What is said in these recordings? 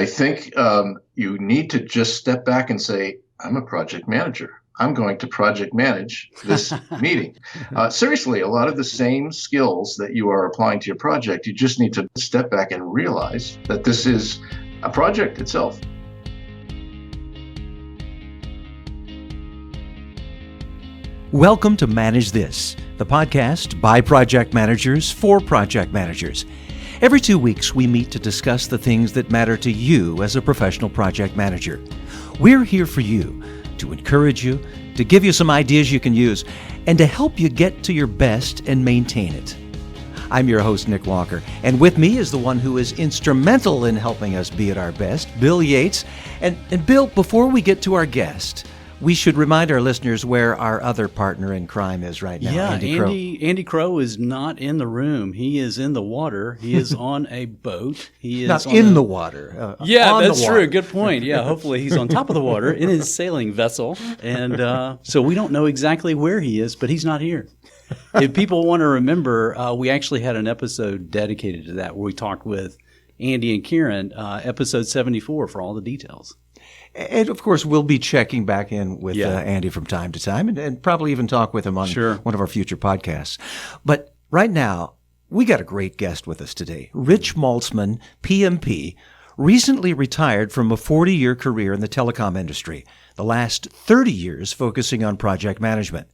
I think you need to just step back and say, I'm a project manager. I'm going to project manage this meeting. Seriously, a lot of the same skills that you are applying to your project, you just need to step back and realize that this is a project itself. Welcome to Manage This, the podcast by project managers for project managers. Every 2 weeks, we meet to discuss the things that matter to you as a professional project manager. We're here for you, to encourage you, to give you some ideas you can use, and to help you get to your best and maintain it. I'm your host, Nick Walker, and with me is the one who is instrumental in helping us be at our best, Bill Yates. And Bill, before we get to our guest, we should remind our listeners where our other partner in crime is right now, Andy Crow. Andy Crow is not in the room. He is in the water. He is on a boat. He is not in the water. That's true. Good point. Yeah, hopefully he's on top of the water in his sailing vessel. And so we don't know exactly where he is, but he's not here. If people want to remember, we actually had an episode dedicated to that where we talked with Andy and Kieran, episode 74 for all the details. And, of course, we'll be checking back in with Andy from time to time and probably even talk with him on one of our future podcasts. But right now, we got a great guest with us today. Rich Maltzman, PMP, recently retired from a 40-year career in the telecom industry, the last 30 years focusing on project management.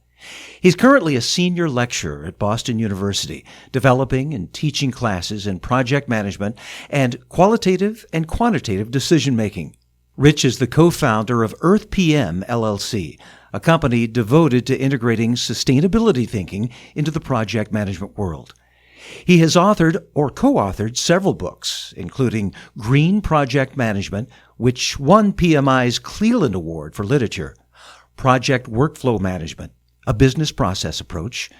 He's currently a senior lecturer at Boston University, developing and teaching classes in project management and qualitative and quantitative decision-making. Rich is the co-founder of EarthPM, LLC, a company devoted to integrating sustainability thinking into the project management world. He has authored or co-authored several books, including Green Project Management, which won PMI's Cleland Award for Literature, Project Workflow Management, a Business Process Approach,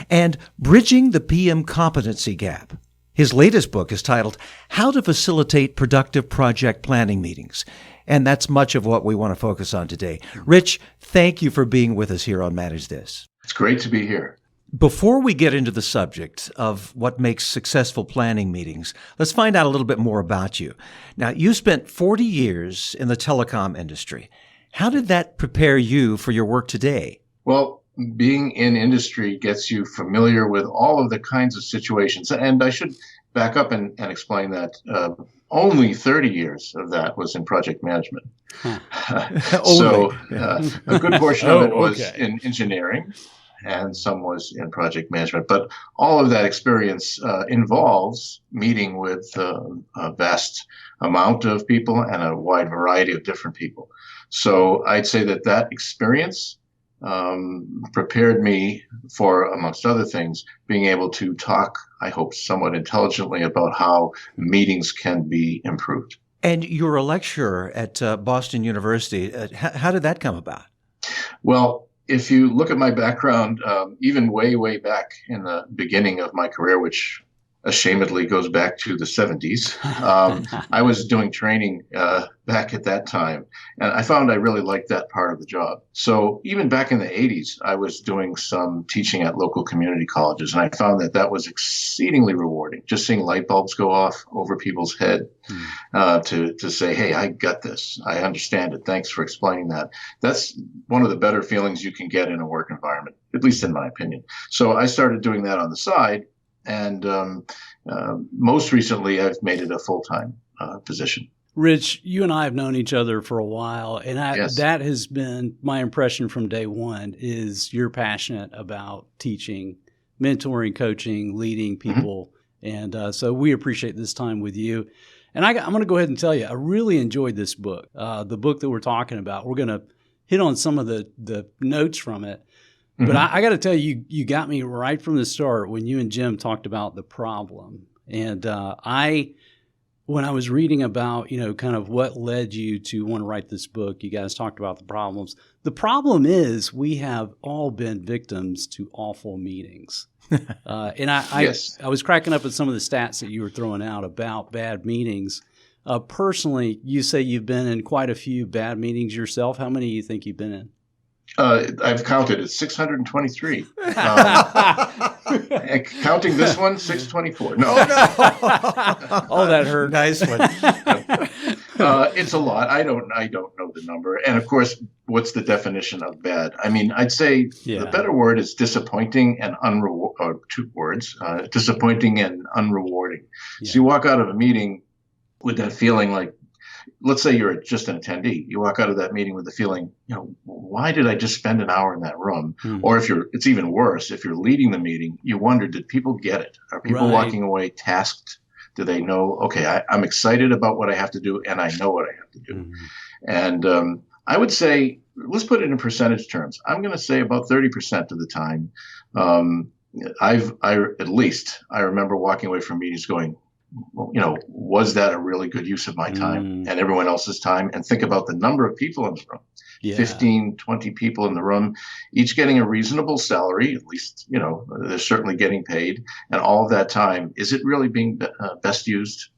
and Bridging the PM Competency Gap. His latest book is titled How to Facilitate Productive Project Planning Meetings. And that's much of what we want to focus on today. Rich, thank you for being with us here on Manage This. It's great to be here. Before we get into the subject of what makes successful planning meetings, let's find out a little bit more about you. Now, you spent 40 years in the telecom industry. How did that prepare you for your work today? Well, being in industry gets you familiar with all of the kinds of situations. And I should back up and explain that only 30 years of that was in project management. So a good portion of it was in engineering and some was in project management. But all of that experience involves meeting with a vast amount of people and a wide variety of different people. So I'd say that experience prepared me for, amongst other things, being able to talk, I hope, somewhat intelligently about how meetings can be improved. And you're a lecturer at Boston University. How did that come about? Well, if you look at my background, even way, way back in the beginning of my career, which ashamedly goes back to the 70s. I was doing training back at that time, and I found I really liked that part of the job. So even back in the 80s, I was doing some teaching at local community colleges, and I found that was exceedingly rewarding, just seeing light bulbs go off over people's head to say, hey, I got this. I understand it. Thanks for explaining that. That's one of the better feelings you can get in a work environment, at least in my opinion. So I started doing that on the side. And most recently, I've made it a full-time position. Rich, you and I have known each other for a while, and that has been my impression from day one is you're passionate about teaching, mentoring, coaching, leading people. Mm-hmm. And so we appreciate this time with you. And I'm going to go ahead and tell you, I really enjoyed this book, the book that we're talking about. We're going to hit on some of the notes from it. But I got to tell you, you got me right from the start when you and Jim talked about the problem. And when I was reading about, kind of what led you to want to write this book, you guys talked about the problems. The problem is we have all been victims to awful meetings. And I was cracking up at some of the stats that you were throwing out about bad meetings. Personally, you say you've been in quite a few bad meetings yourself. How many do you think you've been in? I've counted. It's 623. Counting this one, 624. No. Oh, that hurt. Nice one. It's a lot. I don't know the number. And of course, what's the definition of bad? I mean, I'd say the better word is disappointing and two words, disappointing and unrewarding. Yeah. So you walk out of a meeting with that feeling like, let's say you're just an attendee. You walk out of that meeting with the feeling, why did I just spend an hour in that room? Or it's even worse, if you're leading the meeting, you wonder, did people get it? Are people walking away tasked? Do they know, okay, I'm excited about what I have to do and I know what I have to do? And I would say, let's put it in percentage terms. I'm going to say about 30% of the time, I remember walking away from meetings going, was that a really good use of my time and everyone else's time? And think about the number of people in the room, 15, 20 people in the room, each getting a reasonable salary, at least, they're certainly getting paid. And all of that time, is it really being best used?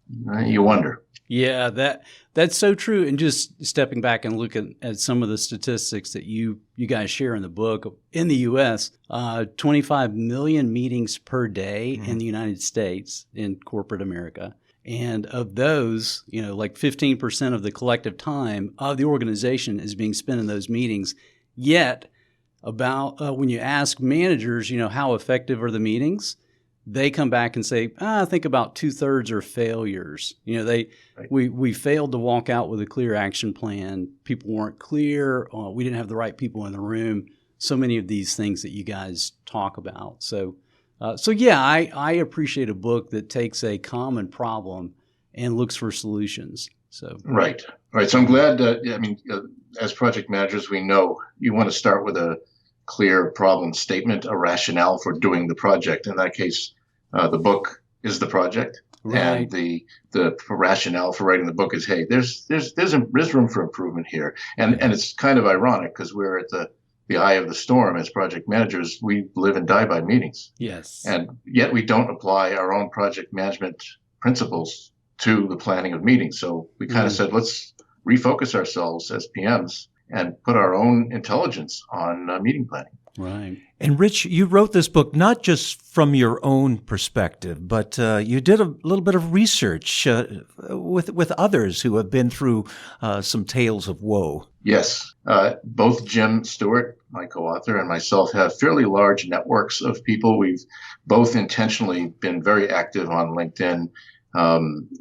You wonder. Yeah, that's so true. And just stepping back and looking at some of the statistics that you guys share in the book, in the U.S., 25 million meetings per day in the United States in corporate America. And of those, like 15% of the collective time of the organization is being spent in those meetings. Yet, about when you ask managers, how effective are the meetings, they come back and say, I think about 2/3 are failures. We failed to walk out with a clear action plan. People weren't clear. We didn't have the right people in the room. So many of these things that you guys talk about. So I appreciate a book that takes a common problem and looks for solutions. So right. So I'm glad. As project managers, we know you want to start with a clear problem statement, a rationale for doing the project. In that case, the book is the project, and the rationale for writing the book is, hey, there's room for improvement here, and it's kind of ironic because we're at the eye of the storm as project managers. We live and die by meetings. Yes, and yet we don't apply our own project management principles to the planning of meetings. So we kind of said, let's refocus ourselves as PMs and put our own intelligence on meeting planning. Right. And Rich, you wrote this book not just from your own perspective, but you did a little bit of research with others who have been through some tales of woe. Yes. Both Jim Stewart, my co-author, and myself have fairly large networks of people. We've both intentionally been very active on LinkedIn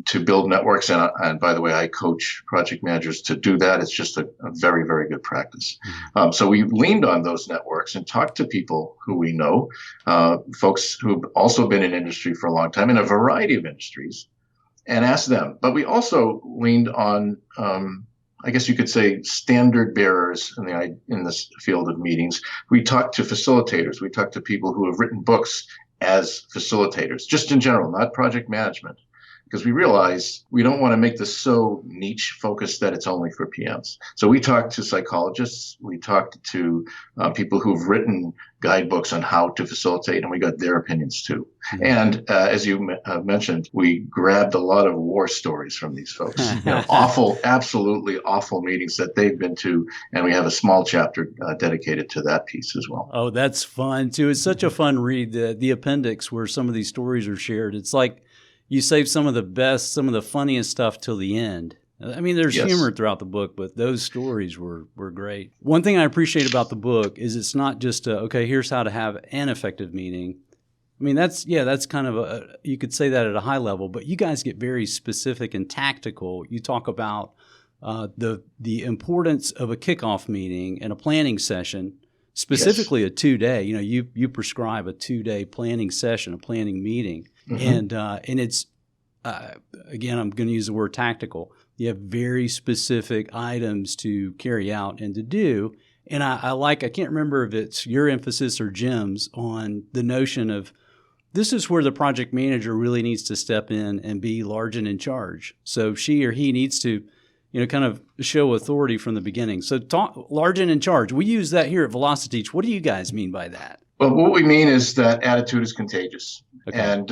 to build networks. And by the way, I coach project managers to do that. It's just a very, very good practice. So we leaned on those networks and talked to people who we know, folks who've also been in industry for a long time in a variety of industries, and asked them. But we also leaned on, I guess you could say, standard bearers in this field of meetings. We talked to facilitators. We talked to people who have written books as facilitators, just in general, not project management. Because we realize we don't want to make this so niche focused that it's only for PMs. So we talked to psychologists, we talked to people who've written guidebooks on how to facilitate, and we got their opinions too. And as you mentioned, we grabbed a lot of war stories from these folks, awful, absolutely awful meetings that they've been to, and we have a small chapter dedicated to that piece as well. Oh, that's fun too. It's such a fun read. The appendix where some of these stories are shared. It's like you save some of the best, some of the funniest stuff till the end. I mean, there's humor throughout the book, but those stories were great. One thing I appreciate about the book is it's not just here's how to have an effective meeting. I mean, that's kind of you could say that at a high level, but you guys get very specific and tactical. You talk about the importance of a kickoff meeting and a planning session, specifically a 2-day. You prescribe a 2-day planning session, a planning meeting. And it's, again, I'm going to use the word tactical. You have very specific items to carry out and to do. And I can't remember if it's your emphasis or Jim's on the notion of this is where the project manager really needs to step in and be large and in charge. So she or he needs to, kind of show authority from the beginning. So talk large and in charge. We use that here at Velocity. What do you guys mean by that? Well, what we mean is that attitude is contagious. Okay. And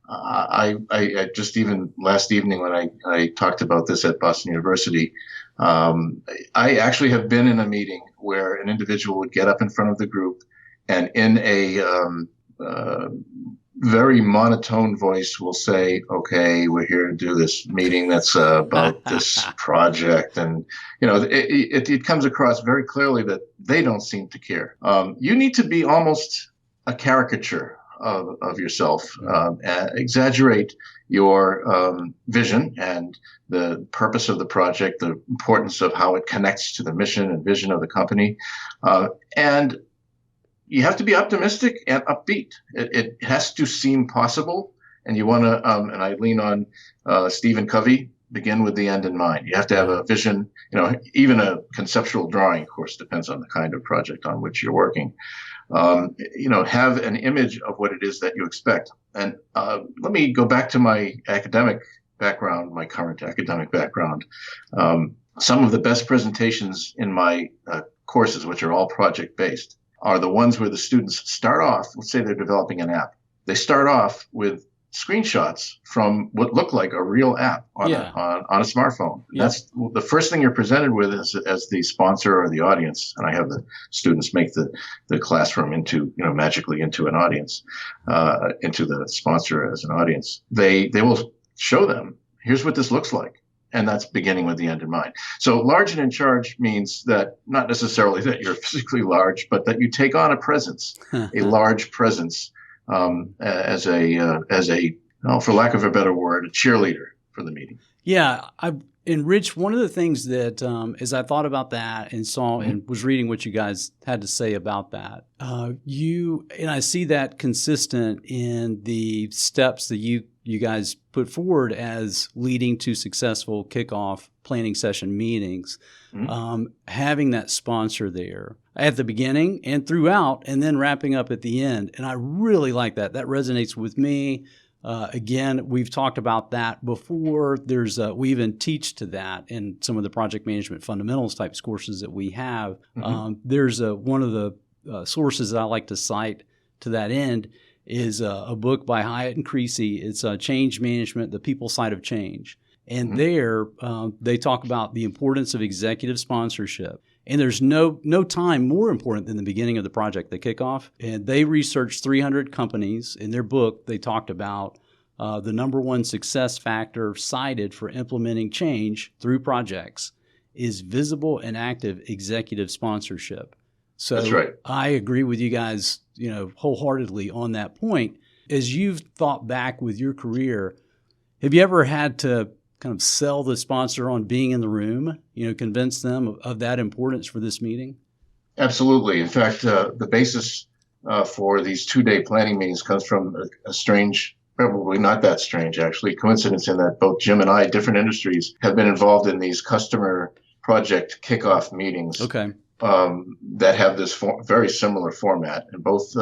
I just even last evening when I talked about this at Boston University, I actually have been in a meeting where an individual would get up in front of the group and in a very monotone voice will say, okay, we're here to do this meeting that's about this project. And, it comes across very clearly that they don't seem to care. You need to be almost a caricature of yourself, exaggerate your vision and the purpose of the project, the importance of how it connects to the mission and vision of the company. And you have to be optimistic and upbeat. It has to seem possible. And you want to, and I lean on Stephen Covey, begin with the end in mind. You have to have a vision, even a conceptual drawing, of course, depends on the kind of project on which you're working. Have an image of what it is that you expect. And let me go back to my academic background, my current academic background. Some of the best presentations in my courses, which are all project-based, are the ones where the students start off, let's say they're developing an app. They start off with screenshots from what looked like a real app on a smartphone. Yeah. That's the first thing you're presented with as the sponsor or the audience. And I have the students make the classroom into, magically into an audience, into the sponsor as an audience. They will show them, here's what this looks like. And that's beginning with the end in mind. So large and in charge means that not necessarily that you're physically large, but that you take on a presence, a large presence, as a for lack of a better word, a cheerleader for the meeting. Yeah. And Rich, one of the things that, as I thought about that and saw and was reading what you guys had to say about that, and I see that consistent in the steps that you guys put forward as leading to successful kickoff planning session meetings, having that sponsor there at the beginning and throughout, and then wrapping up at the end. And I really like that. That resonates with me. Again, we've talked about that before. We even teach to that in some of the project management fundamentals types courses that we have. There's one of the sources that I like to cite to that end is a book by Hyatt and Creasy. It's Change Management, the People Side of Change. And there they talk about the importance of executive sponsorship. And there's no time more important than the beginning of the project, the kickoff. And they researched 300 companies. In their book, they talked about the number one success factor cited for implementing change through projects is visible and active executive sponsorship. So that's right. I agree with you guys, wholeheartedly on that point. As you've thought back with your career, have you ever had to kind of sell the sponsor on being in the room, convince them of that importance for this meeting? Absolutely. In fact, the basis for these 2-day planning meetings comes from a strange, probably not that strange, actually, coincidence in that both Jim and I, different industries, have been involved in these customer project kickoff meetings. Okay. That have this very similar format, and both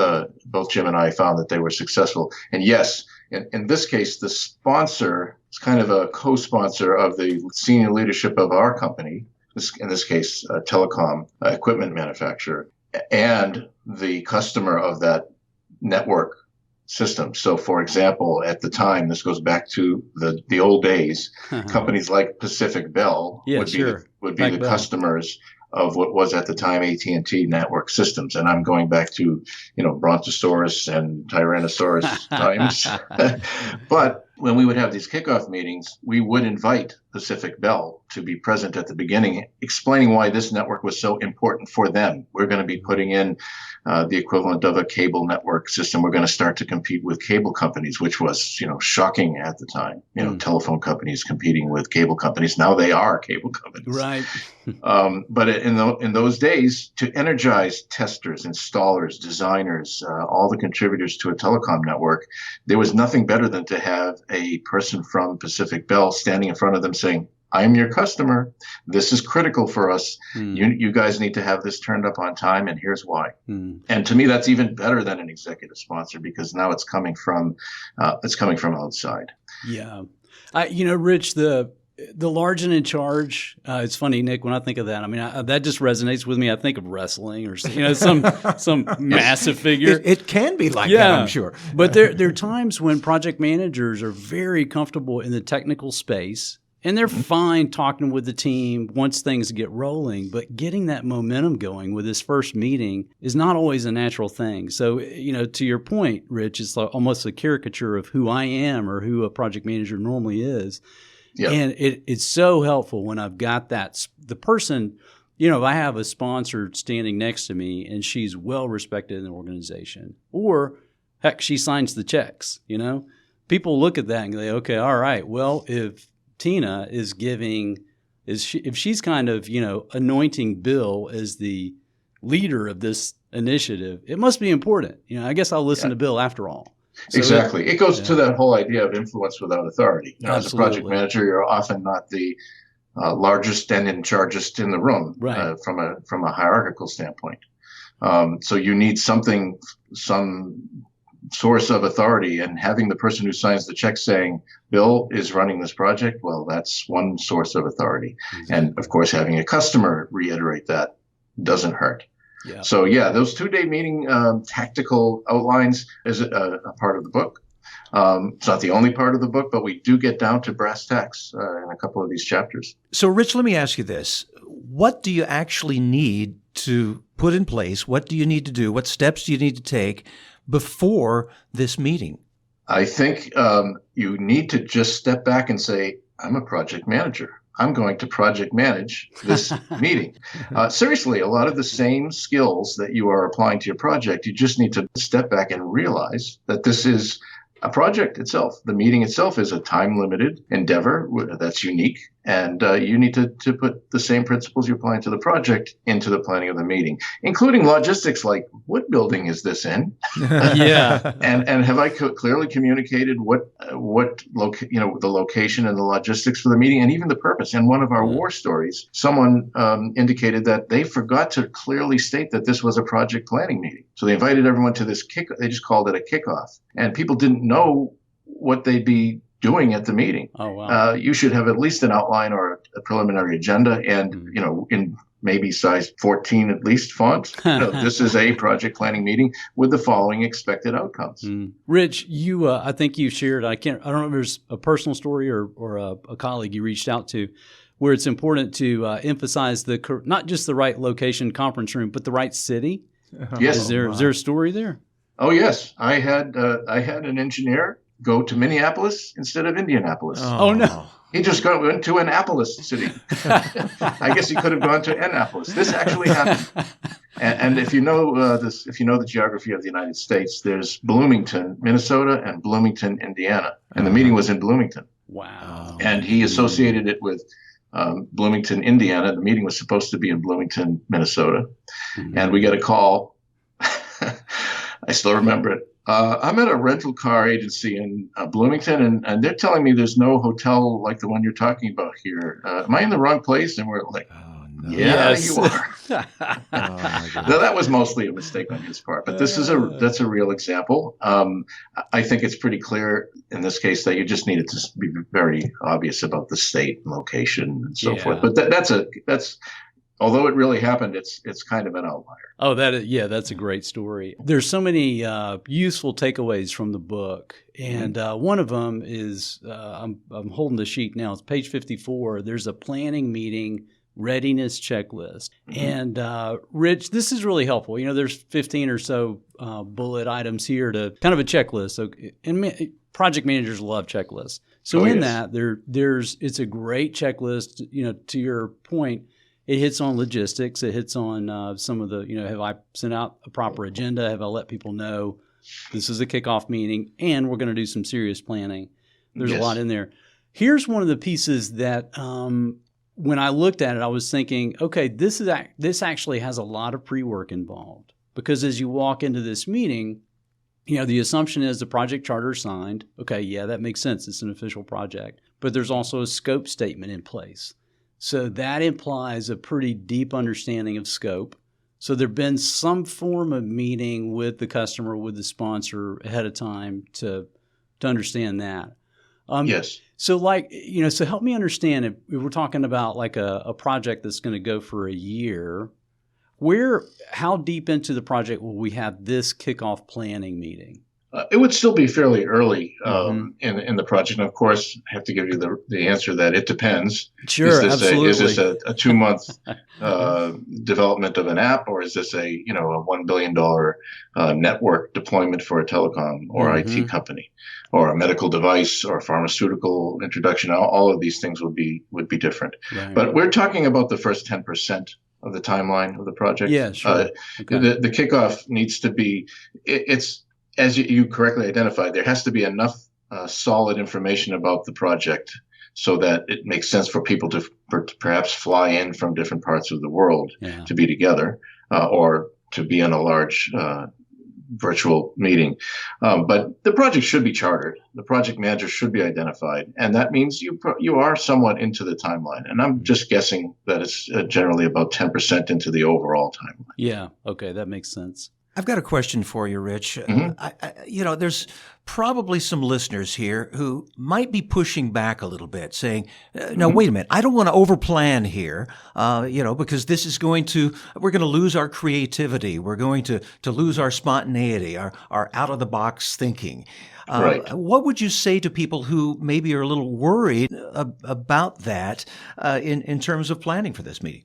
Jim and I found that they were successful. And yes, in this case, the sponsor is kind of a co-sponsor of the senior leadership of our company. In this case, a telecom equipment manufacturer, and the customer of that network system. So, for example, at the time, this goes back to the old days. Companies like Pacific Bell would be the customers of what was at the time AT&T Network Systems. And I'm going back to, Brontosaurus and Tyrannosaurus times. But when we would have these kickoff meetings, we would invite Pacific Bell to be present at the beginning, explaining why this network was so important for them. We're going to be putting in the equivalent of a cable network system. We're going to start to compete with cable companies, which was, shocking at the time. Telephone companies competing with cable companies. Now they are cable companies. Right. But in those days, to energize testers, installers, designers, all the contributors to a telecom network, there was nothing better than to have a person from Pacific Bell standing in front of them saying, I'm your customer. This is critical for us. You guys need to have this turned up on time, and here's why. And to me, that's even better than an executive sponsor, because now it's coming from outside. Yeah, Rich, the large and in charge. It's funny, Nick. When I think of that, I mean, that just resonates with me. I think of wrestling or some massive figure. It can be like that, I'm sure. But there are times when project managers are very comfortable in the technical space And they're fine talking with the team once things get rolling, but getting that momentum going with this first meeting is not always a natural thing. So, to your point, Rich, it's like almost a caricature of who I am or who a project manager normally is. Yep. And it's so helpful when I've got the person, if I have a sponsor standing next to me and she's well respected in the organization, or heck, she signs the checks, people look at that and go, okay, all right, well, if Tina is if she's kind of, anointing Bill as the leader of this initiative, it must be important. I guess I'll listen to Bill after all. So exactly. It goes to that whole idea of influence without authority. As a project manager, you're often not the largest and in chargest in the room, right. From a hierarchical standpoint. So you need some source of authority, and having the person who signs the check saying Bill is running this project, well, that's one source of authority. Mm-hmm. And of course, having a customer reiterate that doesn't hurt. Yeah. So those 2-day meeting tactical outlines is a part of the book. It's not the only part of the book, but we do get down to brass tacks in a couple of these chapters. So Rich, let me ask you this. What do you actually need to put in place? What do you need to do? What steps do you need to take before this meeting? I think you need to just step back and say, I'm a project manager. I'm going to project manage this meeting. Seriously, a lot of the same skills that you are applying to your project, you just need to step back and realize that this is a project itself. The meeting itself is a time-limited endeavor that's unique, and you need to put the same principles you're applying to the project into the planning of the meeting, including logistics like what building is this in? Yeah. And have I clearly communicated the location and the logistics for the meeting and even the purpose? In one of our war stories, someone indicated that they forgot to clearly state that this was a project planning meeting. So they invited everyone to this they just called it a kickoff. And people didn't know what they'd be doing at the meeting. Oh, wow. You should have at least an outline or a preliminary agenda and, in maybe size 14 at least font. This is a project planning meeting with the following expected outcomes. Rich, you, I think you shared, I don't know if there's a personal story or a colleague you reached out to where it's important to emphasize not just the right location conference room, but the right city. Yes. Is there a story there? Oh, yes. I had an engineer go to Minneapolis instead of Indianapolis. Oh no. He just went to Annapolis City. I guess he could have gone to Annapolis. This actually happened. And if you know the geography of the United States, there's Bloomington, Minnesota, and Bloomington, Indiana. And the meeting was in Bloomington. Wow. And he associated it with Bloomington, Indiana. The meeting was supposed to be in Bloomington, Minnesota. Mm-hmm. And we get a call. I still remember it. I'm at a rental car agency in Bloomington, and they're telling me there's no hotel like the one you're talking about here. Am I in the wrong place? And we're like, no. Yeah, yes. You are. Now, that was mostly a mistake on his part, but that's a real example. I think it's pretty clear in this case that you just needed to be very obvious about the state and location and so forth. But that's although it really happened, it's kind of an outlier. Oh, that's a great story. There's so many useful takeaways from the book, and one of them is I'm holding the sheet now. It's page 54. There's a planning meeting readiness checklist, and Rich, this is really helpful. There's 15 or so bullet items here to kind of a checklist. So, and project managers love checklists. So it's a great checklist. To your point. It hits on logistics. It hits on some of the, have I sent out a proper agenda? Have I let people know this is a kickoff meeting and we're going to do some serious planning? There's a lot in there. Here's one of the pieces that when I looked at it, I was thinking, okay, this actually has a lot of pre-work involved because as you walk into this meeting, the assumption is the project charter is signed. Okay, yeah, that makes sense. It's an official project. But there's also a scope statement in place. So that implies a pretty deep understanding of scope. So there've been some form of meeting with the customer, with the sponsor ahead of time to understand that. Yes. So so help me understand if we're talking about like a project that's going to go for a year, how deep into the project will we have this kickoff planning meeting? It would still be fairly early in the project. And of course, I have to give you the answer that it depends. Sure, absolutely. Is this a 2-month development of an app, or is this a $1 billion network deployment for a telecom or IT company, or a medical device or pharmaceutical introduction? All of these things would be different. Right. But we're talking about the first 10% of the timeline of the project. Yeah, sure. The kickoff needs to be, it's, as you correctly identified, there has to be enough solid information about the project so that it makes sense for people to perhaps fly in from different parts of the world to be together, or to be in a large virtual meeting. But the project should be chartered. The project manager should be identified. And that means you are somewhat into the timeline. And I'm just guessing that it's generally about 10% into the overall timeline. Yeah. Okay. That makes sense. I've got a question for you, Rich. There's probably some listeners here who might be pushing back a little bit, saying, "No, wait a minute. I don't want to overplan here, because this is we're going to lose our creativity. We're going to lose our spontaneity, our out of the box thinking." Right. What would you say to people who maybe are a little worried about that in terms of planning for this meeting?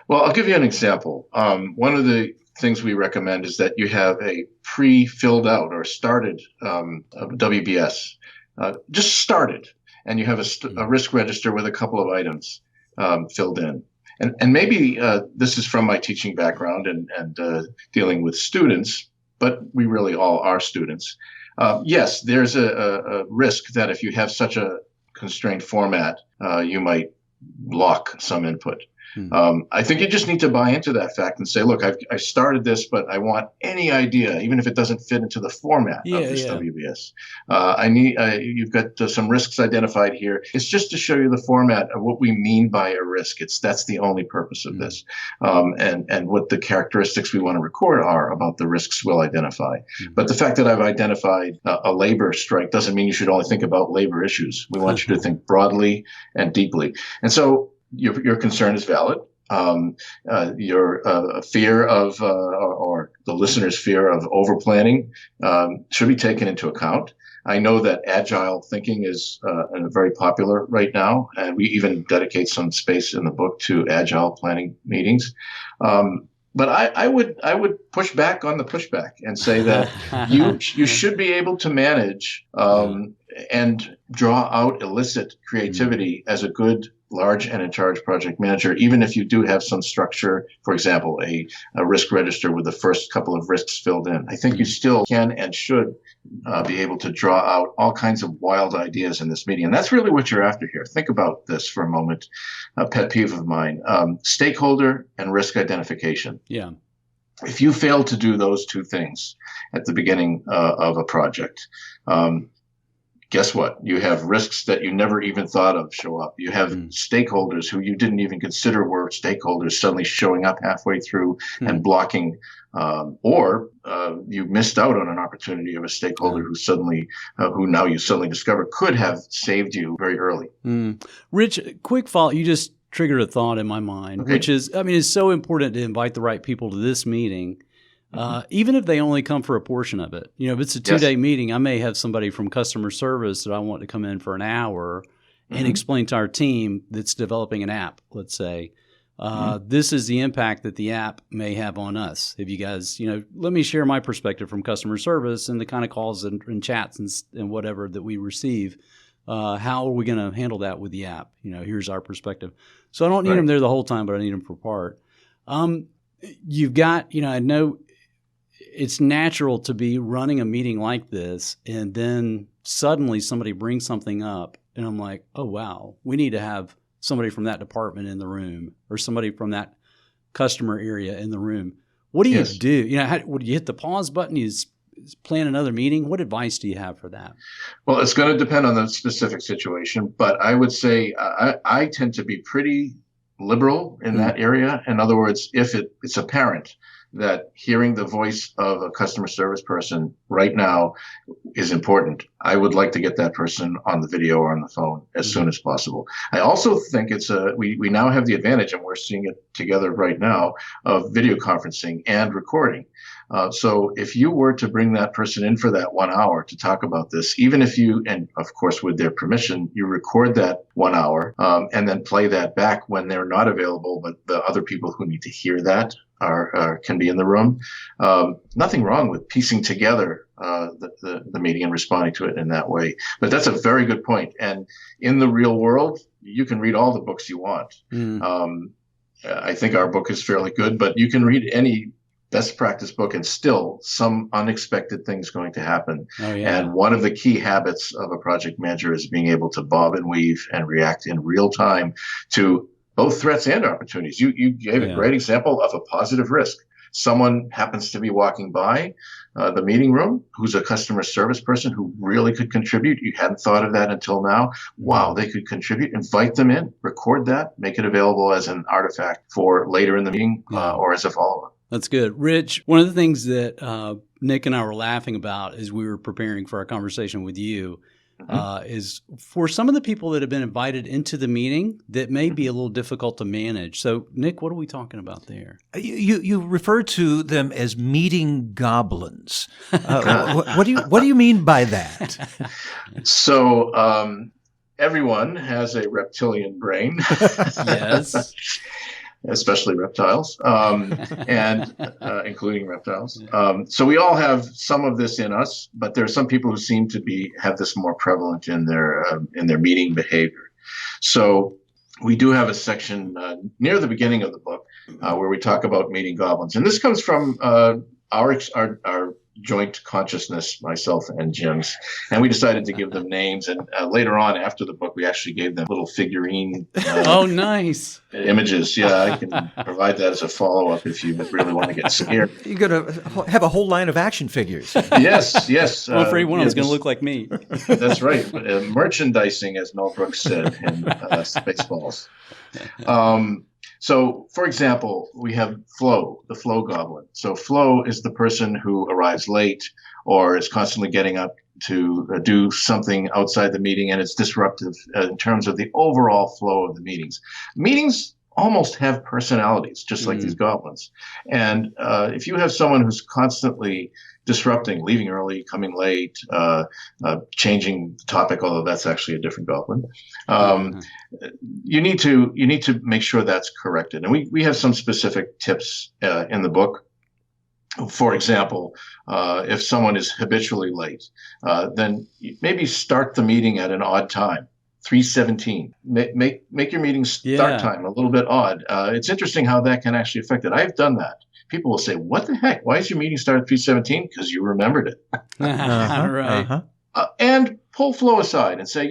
Well, I'll give you an example. One of the things we recommend is that you have a pre-filled out or started WBS, just started, and you have a risk register with a couple of items filled in. And maybe this is from my teaching background and dealing with students, but we really all are students. Yes, there's a risk that if you have such a constrained format, you might block some input. I think you just need to buy into that fact and say, look, I started this, but I want any idea, even if it doesn't fit into the format of this WBS. You've got some risks identified here. It's just to show you the format of what we mean by a risk. That's the only purpose of this, and what the characteristics we want to record are about the risks we'll identify. But the fact that I've identified a labor strike doesn't mean you should only think about labor issues. We want you to think broadly and deeply. And so your concern is valid. Your fear of, or the listener's fear of over-planning should be taken into account. I know that agile thinking is very popular right now, and we even dedicate some space in the book to agile planning meetings. But I would push back on the pushback and say that you should be able to manage and draw out illicit creativity as a good, large, and in charge project manager, even if you do have some structure, for example, a risk register with the first couple of risks filled in. I think you still can and should be able to draw out all kinds of wild ideas in this meeting. And that's really what you're after here. Think about this for a moment. A pet peeve of mine, stakeholder and risk identification. Yeah. If you fail to do those two things at the beginning of a project, guess what? You have risks that you never even thought of show up. You have stakeholders who you didn't even consider were stakeholders suddenly showing up halfway through and blocking, or you missed out on an opportunity of a stakeholder who now you suddenly discover could have saved you very early. Rich, quick follow. You just triggered a thought in my mind, which is, it's so important to invite the right people to this meeting. Even if they only come for a portion of it. If it's a 2-day meeting, I may have somebody from customer service that I want to come in for an hour and explain to our team that's developing an app, let's say, this is the impact that the app may have on us. If you guys, let me share my perspective from customer service and the kind of calls and chats and whatever that we receive. How are we going to handle that with the app? Here's our perspective. So I don't need them there the whole time, but I need them for part. You've got, I know it's natural to be running a meeting like this, and then suddenly somebody brings something up, and I'm like, oh, wow, we need to have somebody from that department in the room or somebody from that customer area in the room. What do you do? Would you hit the pause button? You plan another meeting? What advice do you have for that? Well, it's going to depend on the specific situation, but I would say I tend to be pretty liberal in that area. In other words, if it's apparent that hearing the voice of a customer service person right now is important, I would like to get that person on the video or on the phone as soon as possible. I also think we now have the advantage, and we're seeing it together right now, of video conferencing and recording. So if you were to bring that person in for that 1 hour to talk about this, even if you, and of course with their permission, you record that 1 hour and then play that back when they're not available, but the other people who need to hear that can be in the room. Nothing wrong with piecing together the meeting and responding to it in that way. But that's a very good point. And in the real world, you can read all the books you want. I think our book is fairly good, but you can read any best practice book and still some unexpected things going to happen. Oh, yeah. And one of the key habits of a project manager is being able to bob and weave and react in real time to both threats and opportunities. You gave a great example of a positive risk. Someone happens to be walking by the meeting room who's a customer service person who really could contribute. You hadn't thought of that until now. Wow, they could contribute. Invite them in, record that, make it available as an artifact for later in the meeting or as a follow-up. That's good. Rich, one of the things that Nick and I were laughing about as we were preparing for our conversation with you is for some of the people that have been invited into the meeting that may be a little difficult to manage. So, Nick, what are we talking about there? You refer to them as meeting goblins. What do you mean by that? So, everyone has a reptilian brain. Yes. Especially reptiles, and including reptiles. So we all have some of this in us, but there are some people who seem to have this more prevalent in their meeting behavior. So we do have a section near the beginning of the book where we talk about meeting goblins, and this comes from our joint consciousness, myself and Jim's, and we decided to give them names. And later on, after the book, we actually gave them little figurine. Oh, nice images. Yeah, I can provide that as a follow-up if you really want to get scared. You're going to have a whole line of action figures. Yes. Well, for everyone, it's going to look like me. That's right. Merchandising, as Mel Brooks said in Spaceballs. So, for example, we have Flo, the Flo Goblin. So Flo is the person who arrives late or is constantly getting up to do something outside the meeting, and it's disruptive in terms of the overall flow of the meetings. Meetings almost have personalities, just like these goblins. And if you have someone who's constantly disrupting, leaving early, coming late, changing the topic, although that's actually a different goblin, you need to make sure that's corrected. And we have some specific tips in the book. For example, if someone is habitually late, then maybe start the meeting at an odd time. 3:17. Make your meeting start time a little bit odd. It's interesting how that can actually affect it. I've done that. People will say, "What the heck? Why is your meeting start at 3:17?" Because you remembered it. Right. And pull Flo aside and say,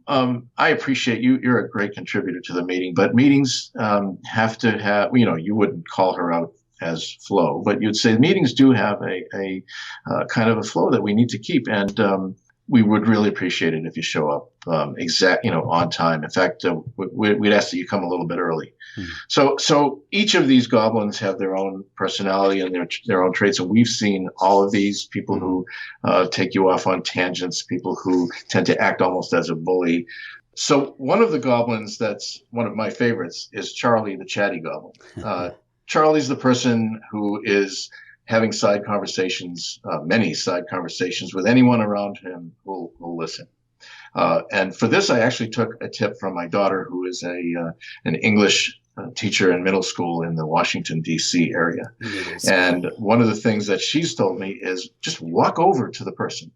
I appreciate you. You're a great contributor to the meeting, but meetings have to have. You wouldn't call her out as flow, but you'd say meetings do have a kind of a flow that we need to keep, and we would really appreciate it if you show up on time. In fact, we'd ask that you come a little bit early. So each of these goblins have their own personality and their own traits, and we've seen all of these people who take you off on tangents, people who tend to act almost as a bully. So one of the goblins that's one of my favorites is Charlie, the chatty goblin. Charlie's the person who is having side conversations, many side conversations with anyone around him who'll listen. And for this, I actually took a tip from my daughter, who is an English teacher in middle school in the Washington, D.C. area. And one of the things that she's told me is just walk over to the person.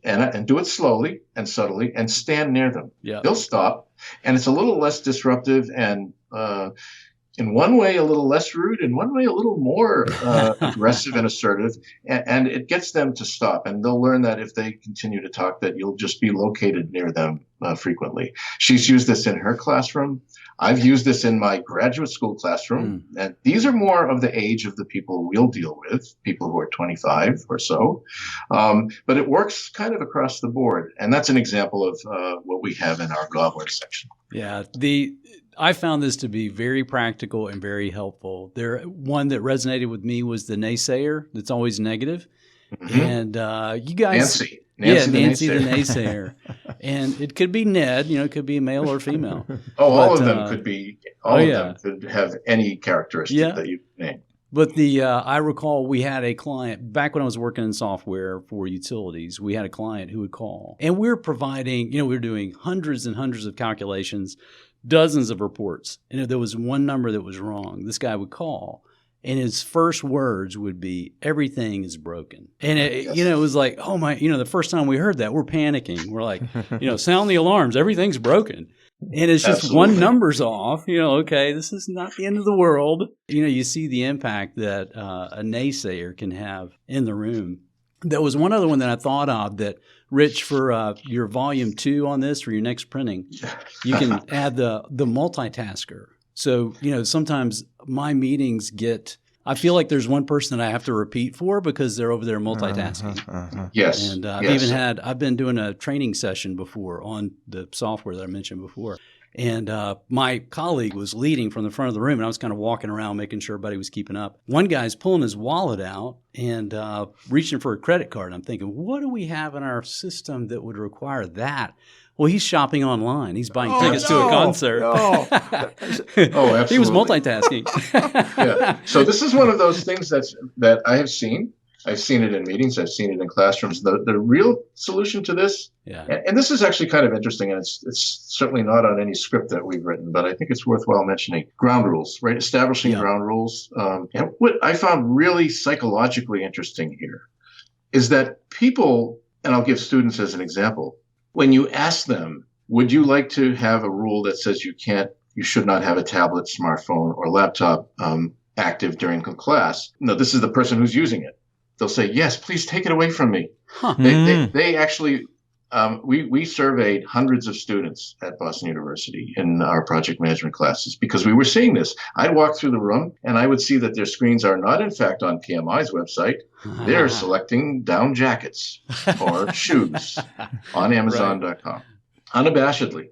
And do it slowly and subtly and stand near them. Yeah. They'll stop. And it's a little less disruptive and in one way a little less rude, in one way a little more aggressive and assertive, and it gets them to stop. And they'll learn that if they continue to talk, that you'll just be located near them frequently. She's used this in her classroom. I've used this in my graduate school classroom. And these are more of the age of the people we'll deal with, people who are 25 or so. But it works kind of across the board. And that's an example of what we have in our gobbler section. Yeah, I found this to be very practical and very helpful. One that resonated with me was the naysayer that's always negative. And you guys... Nancy the naysayer. And it could be Ned, it could be male or female. All of them could be, of them could have any characteristic that you name. But I recall we had a client back when I was working in software for utilities. We had a client who would call, and we're providing, we were doing hundreds and hundreds of calculations, dozens of reports. And if there was one number that was wrong, this guy would call, and his first words would be, "Everything is broken." And it was like, oh my, the first time we heard that, we're panicking. We're like, sound the alarms. Everything's broken. And it's just one number's off, okay, this is not the end of the world. You see the impact that a naysayer can have in the room. There was one other one that I thought of that, Rich, for your volume 2 on this, for your next printing, you can add the multitasker. So, sometimes my meetings I feel like there's one person that I have to repeat for because they're over there multitasking. Yes. And I've been doing a training session before on the software that I mentioned before. And my colleague was leading from the front of the room, and I was kind of walking around making sure everybody was keeping up. One guy's pulling his wallet out and reaching for a credit card. I'm thinking, what do we have in our system that would require that? Well, he's shopping online. He's buying tickets to a concert. Oh, absolutely. He was multitasking. Yeah. So this is one of those things that I have seen. I've seen it in meetings. I've seen it in classrooms. The real solution to this, and this is actually kind of interesting, and it's certainly not on any script that we've written, but I think it's worthwhile mentioning ground rules, right? Establishing ground rules. And what I found really psychologically interesting here is that people, and I'll give students as an example, when you ask them, would you like to have a rule that says you should not have a tablet, smartphone, or laptop active during class? No, this is the person who's using it. They'll say, yes, please take it away from me. Huh. They actually, we surveyed hundreds of students at Boston University in our project management classes because we were seeing this. I'd walk through the room and I would see that their screens are not, in fact, on PMI's website. They're selecting down jackets or shoes on Amazon.com, unabashedly.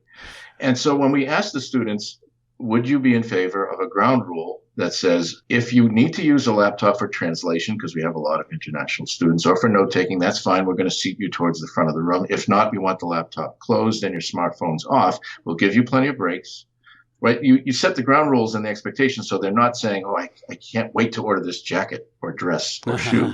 And so when we asked the students, would you be in favor of a ground rule that says if you need to use a laptop for translation, because we have a lot of international students, or for note taking, that's fine. We're going to seat you towards the front of the room. If not, we want the laptop closed and your smartphones off. We'll give you plenty of breaks. Right? You set the ground rules and the expectations so they're not saying, oh, I can't wait to order this jacket or dress or shoe.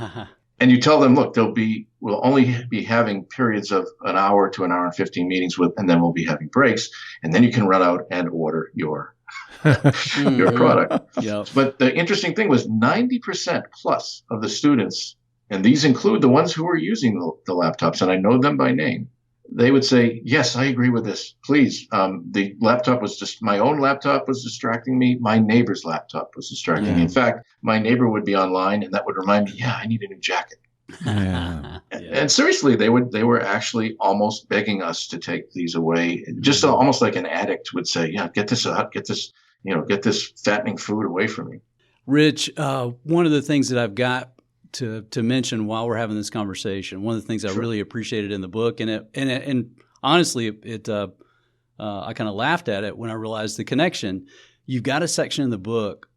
And you tell them, look, we'll only be having periods of an hour to an hour and 15 meetings and then we'll be having breaks. And then you can run out and order your product. Yep. But the interesting thing was 90% plus of the students, and these include the ones who are using the laptops, and I know them by name, they would say, yes, I agree with this. Please. The laptop was just, my own laptop was distracting me. My neighbor's laptop was distracting me. In fact, my neighbor would be online and that would remind me, I need a new jacket. And seriously, they were actually almost begging us to take these away. Just almost like an addict would say, get this out, get this fattening food away from me. Rich, one of the things that I've got to mention while we're having this conversation, one of the things I really appreciated in the book, and honestly, I kind of laughed at it when I realized the connection. You've got a section in the book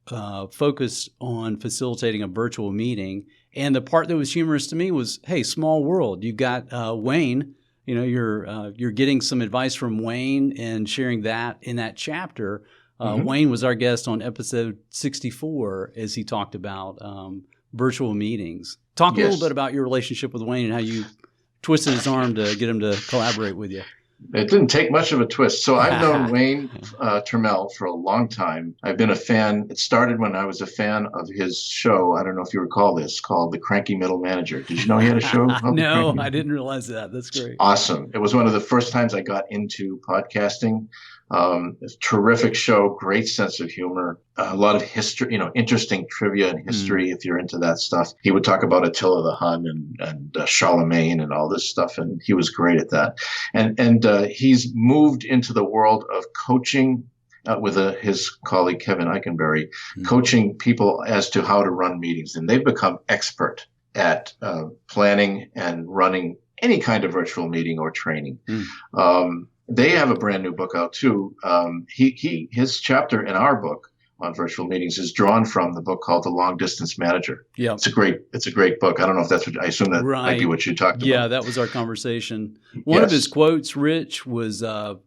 focused on facilitating a virtual meeting, and the part that was humorous to me was, hey, small world. You've got Wayne. You're getting some advice from Wayne and sharing that in that chapter. Wayne was our guest on episode 64 as he talked about virtual meetings. Talk a little bit about your relationship with Wayne and how you twisted his arm to get him to collaborate with you. It didn't take much of a twist. So I've known Wayne Turmel for a long time. I've been a fan. It started when I was a fan of his show. I don't know if you recall this, called The Cranky Middle Manager. Did you know he had a show? No, I didn't realize that. That's great. Awesome. It was one of the first times I got into podcasting. It's a terrific show, great sense of humor, a lot of history, interesting trivia and history if you're into that stuff. He would talk about Attila the Hun and Charlemagne and all this stuff, and he was great at that. And he's moved into the world of coaching with his colleague Kevin Eikenberry, coaching people as to how to run meetings, and they've become expert at planning and running any kind of virtual meeting or training. They have a brand new book out too. His chapter in our book on virtual meetings is drawn from the book called The Long Distance Manager. Yeah, it's a great book. I don't know if that's what I assume that might be what you talked about. Yeah, that was our conversation. One of his quotes, Rich, was, and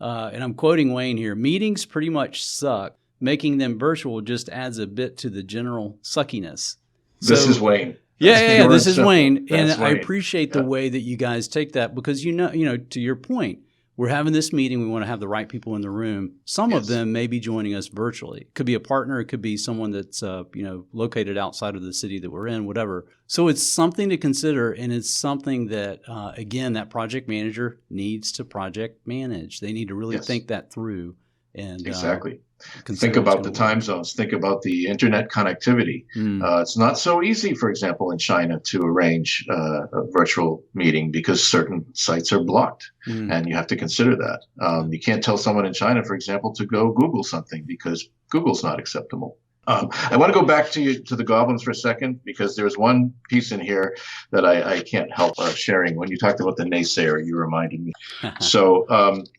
I'm quoting Wayne here: "Meetings pretty much suck making them virtual just adds a bit to the general suckiness. This is Wayne. Yeah. This is Wayne. And Wayne. I appreciate the way that you guys take that because, to your point, we're having this meeting. We want to have the right people in the room. Some of them may be joining us virtually. It could be a partner. It could be someone that's, located outside of the city that we're in, whatever. So it's something to consider. And it's something that, again, that project manager needs to project manage. They need to really think that through. And exactly. Think about the time zones. Think about the internet connectivity. It's not so easy, for example, in China to arrange a virtual meeting because certain sites are blocked, and you have to consider that. You can't tell someone in China, for example, to go Google something because Google's not acceptable. I want to go back to the goblins for a second because there's one piece in here that I can't help sharing. When you talked about the naysayer, you reminded me. So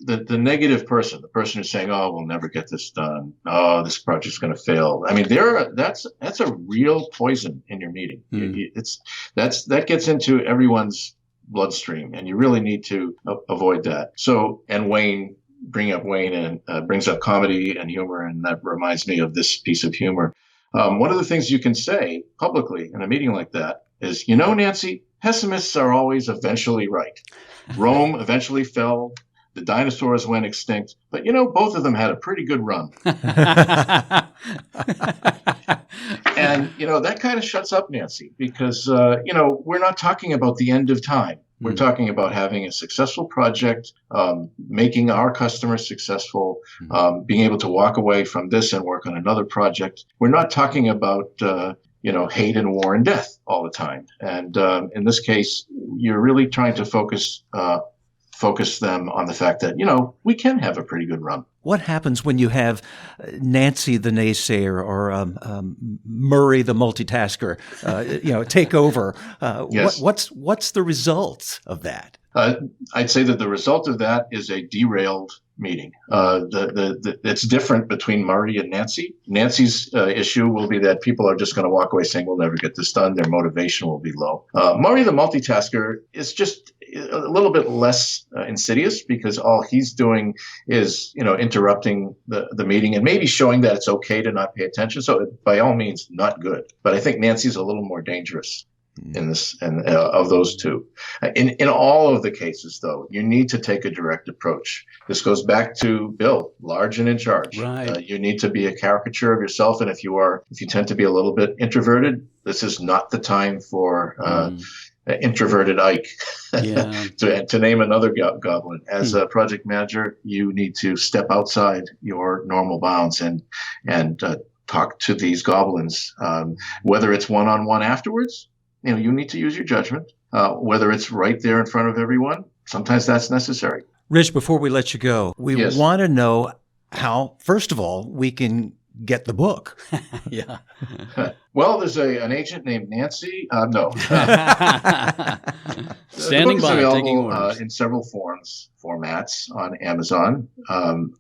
the negative person, the person who's saying, "Oh, we'll never get this done. Oh, this project's going to fail." I mean, that's a real poison in your meeting. That gets into everyone's bloodstream, and you really need to avoid that. So, and bring up Wayne and brings up comedy and humor, and that reminds me of this piece of humor. One of the things you can say publicly in a meeting like that is, Nancy, pessimists are always eventually right. Rome eventually fell. The dinosaurs went extinct. But, both of them had a pretty good run. And, that kind of shuts up Nancy because, we're not talking about the end of time. We're talking about having a successful project, making our customers successful, being able to walk away from this and work on another project. We're not talking about, hate and war and death all the time. And in this case, you're really trying to focus them on the fact that, we can have a pretty good run. What happens when you have Nancy the naysayer or Murray the multitasker, take over? Yes. What's the result of that? I'd say that the result of that is a derailed meeting. It's different between Murray and Nancy. Nancy's issue will be that people are just going to walk away saying, "We'll never get this done." Their motivation will be low. Murray the multitasker is just a little bit less insidious because all he's doing is, interrupting the meeting and maybe showing that it's okay to not pay attention. So by all means, not good. But I think Nancy's a little more dangerous in this, and of those two. In all of the cases, though, you need to take a direct approach. This goes back to Bill, large and in charge. Right. You need to be a caricature of yourself, and if you tend to be a little bit introverted, this is not the time for introverted Ike. to name another goblin. As a project manager, you need to step outside your normal bounds and talk to these goblins, whether it's one-on-one afterwards. You need to use your judgment, whether it's right there in front of everyone. Sometimes that's necessary. Rich, before we let you go, we want to know how, first of all, we can get the book. Yeah. Well, there's an agent named Nancy. No. Standing by, taking orders. In several formats on Amazon.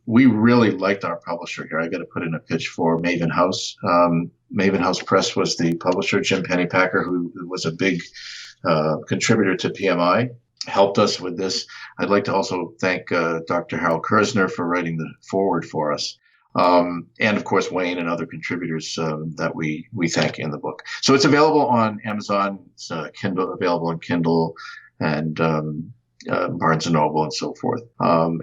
We really liked our publisher here. I got to put in a pitch for Maven House. Maven House Press was the publisher. Jim Pennypacker, who was a big contributor to PMI, helped us with this. I'd like to also thank Dr. Harold Kersner for writing the foreword for us. And of course, Wayne and other contributors that we thank in the book. So it's available on Amazon. It's available on Kindle and Barnes and Noble and so forth.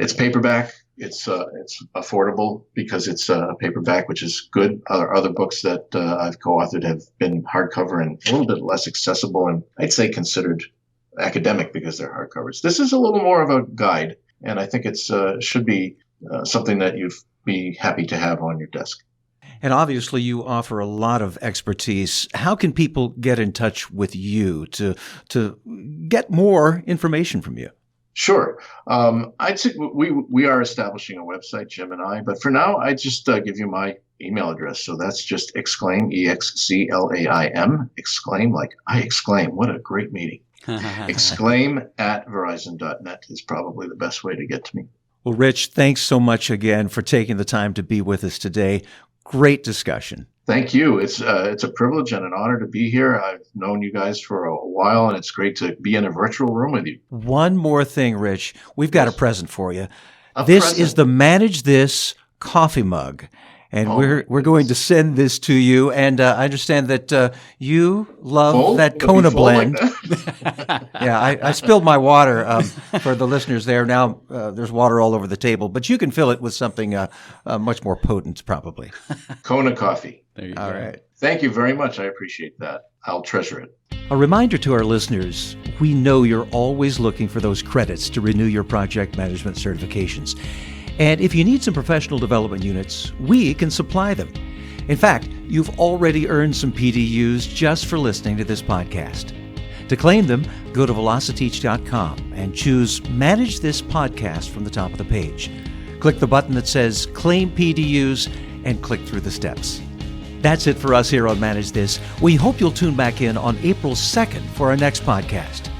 It's paperback. It's affordable because it's a paperback, which is good. Other books that I've co-authored have been hardcover and a little bit less accessible, and I'd say considered academic because they're hardcovers. This is a little more of a guide, and I think it's should be something that you'd be happy to have on your desk. And obviously, you offer a lot of expertise. How can people get in touch with you to get more information from you? Sure. I'd say we are establishing a website, Jim and I, but for now, I just give you my email address. So that's just exclaim, EXCLAIM, exclaim, like I exclaim. What a great meeting. exclaim@verizon.net is probably the best way to get to me. Well, Rich, thanks so much again for taking the time to be with us today. Great discussion. Thank you. It's a privilege and an honor to be here. I've known you guys for a while, and it's great to be in a virtual room with you. One more thing, Rich. We've got a present for you. This is the Manage This coffee mug. And we're going to send this to you. And I understand that you love that Kona blend. Like yeah, I spilled my water for the listeners there. Now there's water all over the table, but you can fill it with something much more potent, probably. Kona coffee. There you go. All right. Thank you very much. I appreciate that. I'll treasure it. A reminder to our listeners, we know you're always looking for those credits to renew your project management certifications. And if you need some professional development units, we can supply them. In fact, you've already earned some PDUs just for listening to this podcast. To claim them, go to velociteach.com and choose Manage This Podcast from the top of the page. Click the button that says Claim PDUs and click through the steps. That's it for us here on Manage This. We hope you'll tune back in on April 2nd for our next podcast.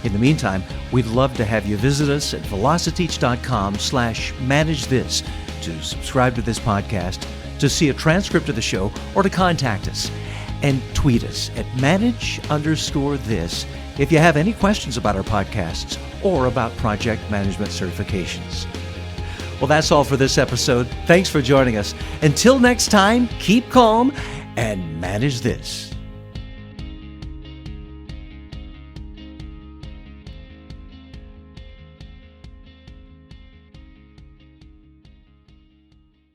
In the meantime, we'd love to have you visit us at velociteach.com/managethis to subscribe to this podcast, to see a transcript of the show, or to contact us. And tweet us at manage_this if you have any questions about our podcasts or about project management certifications. Well, that's all for this episode. Thanks for joining us. Until next time, keep calm and manage this.